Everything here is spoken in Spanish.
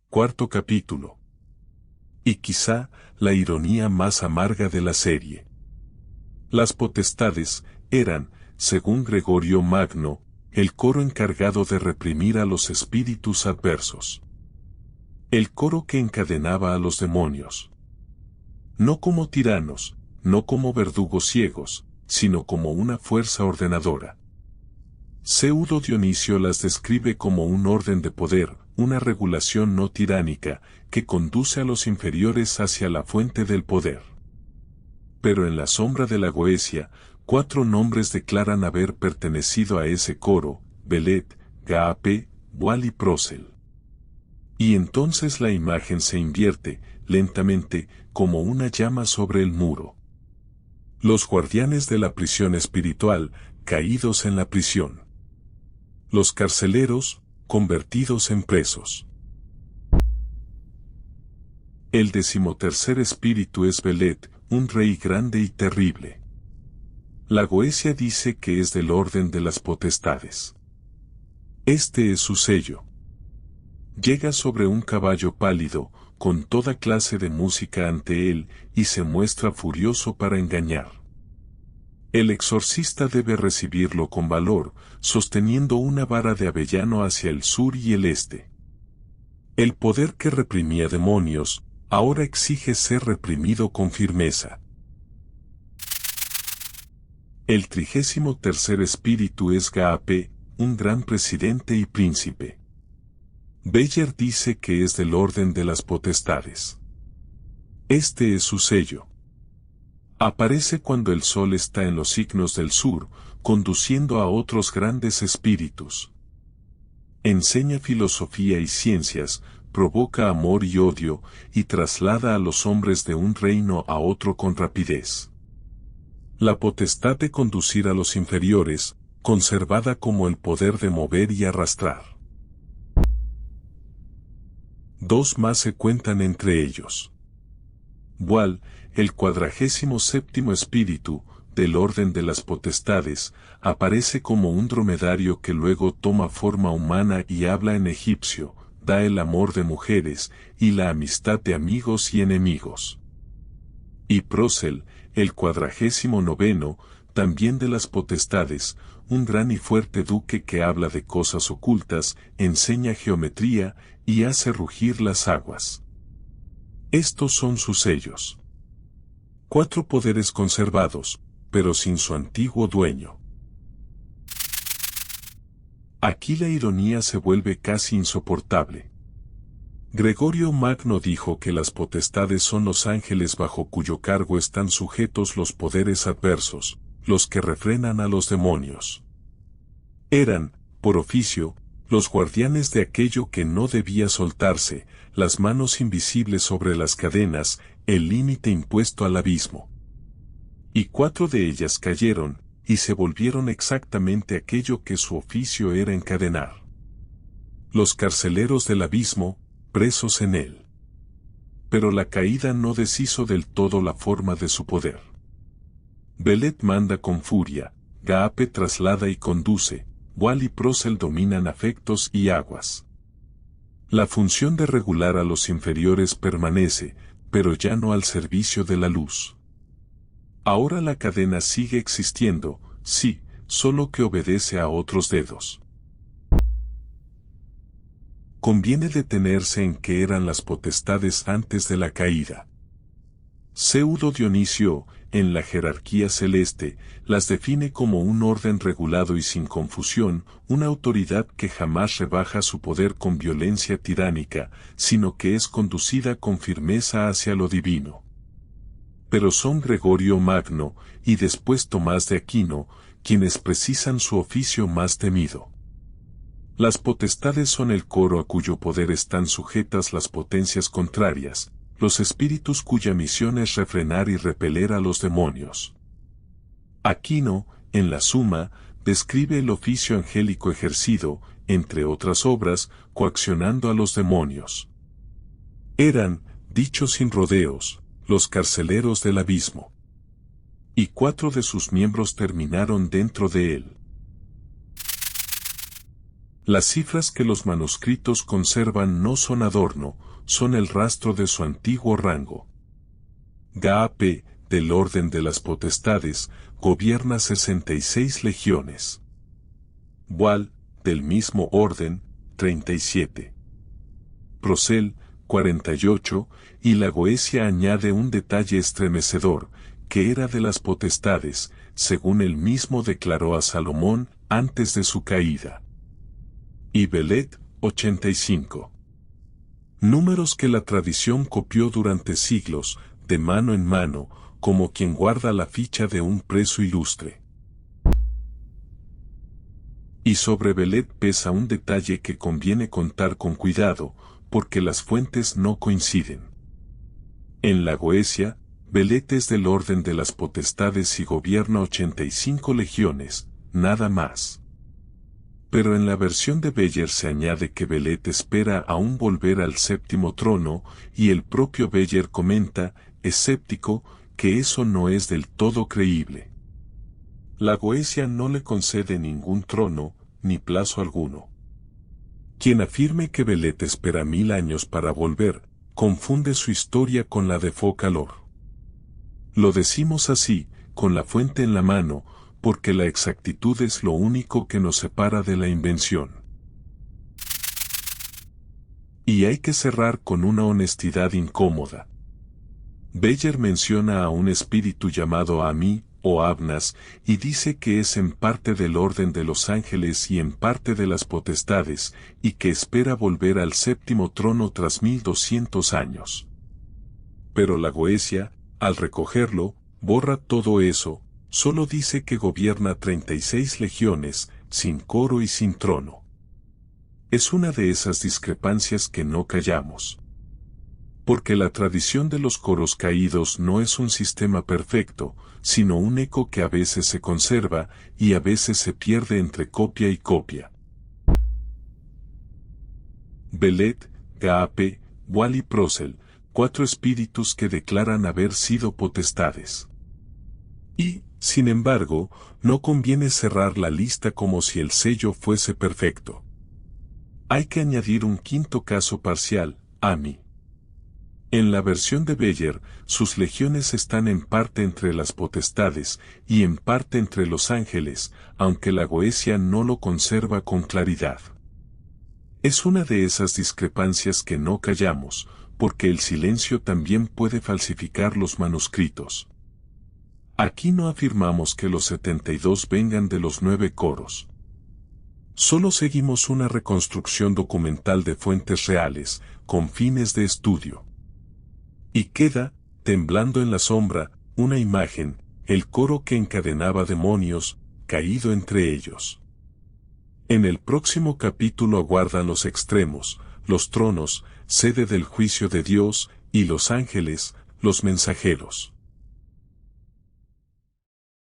Cuarto capítulo. Y quizá, la ironía más amarga de la serie. Las potestades eran, según Gregorio Magno, el coro encargado de reprimir a los espíritus adversos. El coro que encadenaba a los demonios. No como tiranos, no como verdugos ciegos, sino como una fuerza ordenadora. Pseudo Dionisio las describe como un orden de poder, una regulación no tiránica, que conduce a los inferiores hacia la fuente del poder. Pero en la sombra de la Goesia, 4 nombres declaran haber pertenecido a ese coro: Belet, Gaape, Bual y Procel. Y entonces la imagen se invierte, lentamente, como una llama sobre el muro. Los guardianes de la prisión espiritual, caídos en la prisión. Los carceleros, convertidos en presos. El 13º espíritu es Belet, un rey grande y terrible. La Goesia dice que es del orden de las potestades. Este es su sello. Llega sobre un caballo pálido, con toda clase de música ante él, y se muestra furioso para engañar. El exorcista debe recibirlo con valor, sosteniendo una vara de avellano hacia el sur y el este. El poder que reprimía demonios, ahora exige ser reprimido con firmeza. El 33º espíritu es Gaape, un gran presidente y príncipe. Beyer dice que es del orden de las potestades. Este es su sello. Aparece cuando el sol está en los signos del sur, conduciendo a otros grandes espíritus. Enseña filosofía y ciencias, provoca amor y odio, y traslada a los hombres de un reino a otro con rapidez. La potestad de conducir a los inferiores, conservada como el poder de mover y arrastrar. 2 más se cuentan entre ellos. Bual, el 47º espíritu, del orden de las potestades, aparece como un dromedario que luego toma forma humana y habla en egipcio, da el amor de mujeres, y la amistad de amigos y enemigos. Y Procel, el 49º, también de las potestades, un gran y fuerte duque que habla de cosas ocultas, enseña geometría, y hace rugir las aguas. Estos son sus sellos. 4 poderes conservados, pero sin su antiguo dueño. Aquí la ironía se vuelve casi insoportable. Gregorio Magno dijo que las potestades son los ángeles bajo cuyo cargo están sujetos los poderes adversos, los que refrenan a los demonios. Eran, por oficio, los guardianes de aquello que no debía soltarse, las manos invisibles sobre las cadenas, el límite impuesto al abismo. Y 4 de ellas cayeron, y se volvieron exactamente aquello que su oficio era encadenar. Los carceleros del abismo, presos en él. Pero la caída no deshizo del todo la forma de su poder. Belet manda con furia, Gaape traslada y conduce, Bual y Procel dominan afectos y aguas. La función de regular a los inferiores permanece, pero ya no al servicio de la luz. Ahora la cadena sigue existiendo, sí, solo que obedece a otros dedos. Conviene detenerse en qué eran las potestades antes de la caída. Pseudo Dionisio, en la jerarquía celeste, las define como un orden regulado y sin confusión, una autoridad que jamás rebaja su poder con violencia tiránica, sino que es conducida con firmeza hacia lo divino. Pero son Gregorio Magno, y después Tomás de Aquino, quienes precisan su oficio más temido. Las potestades son el coro a cuyo poder están sujetas las potencias contrarias, los espíritus cuya misión es refrenar y repeler a los demonios. Aquino, en la Suma, describe el oficio angélico ejercido, entre otras obras, coaccionando a los demonios. Eran, dicho sin rodeos, los carceleros del abismo. Y 4 de sus miembros terminaron dentro de él. Las cifras que los manuscritos conservan no son adorno, son el rastro de su antiguo rango. Ga-P, del orden de las potestades, gobierna 66 legiones. Wal, del mismo orden, 37. Procel, 48, y la Goesia añade un detalle estremecedor, que era de las potestades, según él mismo declaró a Salomón antes de su caída. Y Belet, 85. Números que la tradición copió durante siglos, de mano en mano, como quien guarda la ficha de un preso ilustre. Y sobre Belet pesa un detalle que conviene contar con cuidado, porque las fuentes no coinciden. En la Goesia, Belet es del orden de las potestades y gobierna 85 legiones, nada más. Pero en la versión de Beyer se añade que Belet espera aún volver al séptimo trono, y el propio Beyer comenta, escéptico, que eso no es del todo creíble. La Goesia no le concede ningún trono, ni plazo alguno. Quien afirme que Belet espera 1000 años para volver, confunde su historia con la de Focalor. Lo decimos así, con la fuente en la mano, porque la exactitud es lo único que nos separa de la invención. Y hay que cerrar con una honestidad incómoda. Beyer menciona a un espíritu llamado Ami, o Abnas, y dice que es en parte del orden de los ángeles y en parte de las potestades, y que espera volver al séptimo trono tras 1200 años. Pero la Goesia, al recogerlo, borra todo eso, solo dice que gobierna 36 legiones, sin coro y sin trono. Es una de esas discrepancias que no callamos. Porque la tradición de los coros caídos no es un sistema perfecto, sino un eco que a veces se conserva y a veces se pierde entre copia y copia. Belet, Ga-P, Wal y Procel, 4 espíritus que declaran haber sido potestades. Y, sin embargo, no conviene cerrar la lista como si el sello fuese perfecto. Hay que añadir un quinto caso parcial, Ami. En la versión de Beyer, sus legiones están en parte entre las potestades y en parte entre los ángeles, aunque la Goesia no lo conserva con claridad. Es una de esas discrepancias que no callamos, porque el silencio también puede falsificar los manuscritos. Aquí no afirmamos que los 72 vengan de los 9 coros. Solo seguimos una reconstrucción documental de fuentes reales, con fines de estudio. Y queda, temblando en la sombra, una imagen, el coro que encadenaba demonios, caído entre ellos. En el próximo capítulo aguardan los extremos, los tronos, sede del juicio de Dios, y los ángeles, los mensajeros.